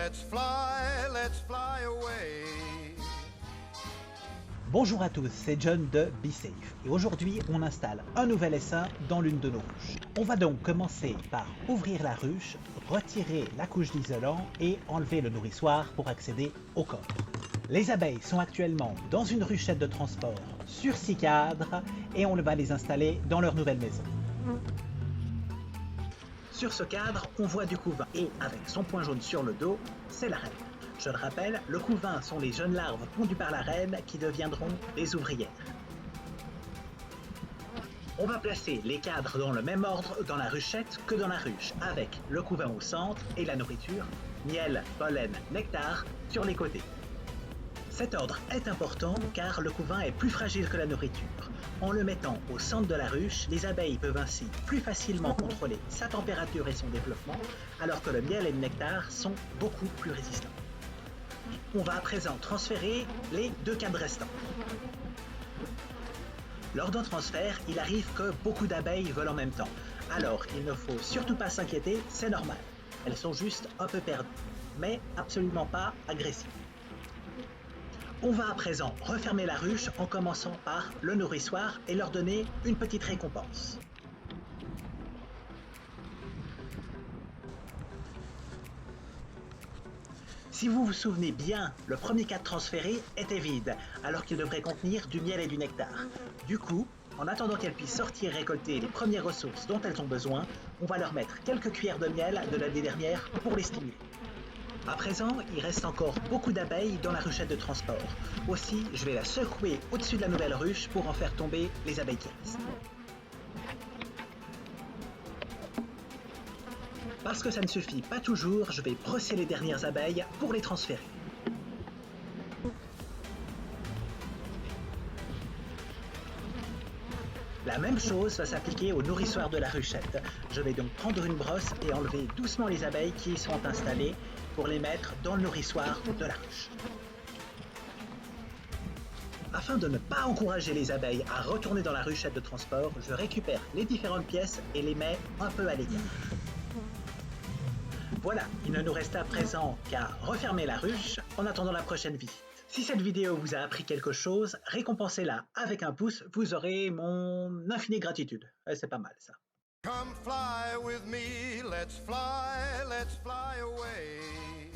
let's fly away. Bonjour à tous, c'est John de BeSafe et aujourd'hui on installe un nouvel essaim dans l'une de nos ruches. On va donc commencer par ouvrir la ruche, retirer la couche d'isolant et enlever le nourrissoir pour accéder au corps. Les abeilles sont actuellement dans une ruchette de transport sur 6 cadres et on va les installer dans leur nouvelle maison. Sur ce cadre, on voit du couvain et avec son point jaune sur le dos, c'est la reine. Je le rappelle, le couvain sont les jeunes larves pondues par la reine qui deviendront des ouvrières. On va placer les cadres dans le même ordre dans la ruchette que dans la ruche, avec le couvain au centre et la nourriture, miel, pollen, nectar sur les côtés. Cet ordre est important car le couvain est plus fragile que la nourriture. En le mettant au centre de la ruche, les abeilles peuvent ainsi plus facilement contrôler sa température et son développement, alors que le miel et le nectar sont beaucoup plus résistants. On va à présent transférer les 2 cadres restants. Lors d'un transfert, il arrive que beaucoup d'abeilles volent en même temps. Alors, il ne faut surtout pas s'inquiéter, c'est normal. Elles sont juste un peu perdues, mais absolument pas agressives. On va à présent refermer la ruche en commençant par le nourrissoir et leur donner une petite récompense. Si vous vous souvenez bien, le premier cadre transféré était vide, alors qu'il devrait contenir du miel et du nectar. Du coup, en attendant qu'elles puissent sortir et récolter les premières ressources dont elles ont besoin, on va leur mettre quelques cuillères de miel de l'année dernière pour les stimuler. À présent, il reste encore beaucoup d'abeilles dans la ruchette de transport. Aussi, je vais la secouer au-dessus de la nouvelle ruche pour en faire tomber les abeilles qui restent. Parce que ça ne suffit pas toujours, je vais brosser les dernières abeilles pour les transférer. La même chose va s'appliquer au nourrissoir de la ruchette. Je vais donc prendre une brosse et enlever doucement les abeilles qui y sont installées pour les mettre dans le nourrissoir de la ruche. Afin de ne pas encourager les abeilles à retourner dans la ruchette de transport, je récupère les différentes pièces et les mets un peu à l'écart. Voilà, il ne nous reste à présent qu'à refermer la ruche en attendant la prochaine visite. Si cette vidéo vous a appris quelque chose, récompensez-la avec un pouce, vous aurez mon infinie gratitude. C'est pas mal ça. Come fly with me, let's fly away.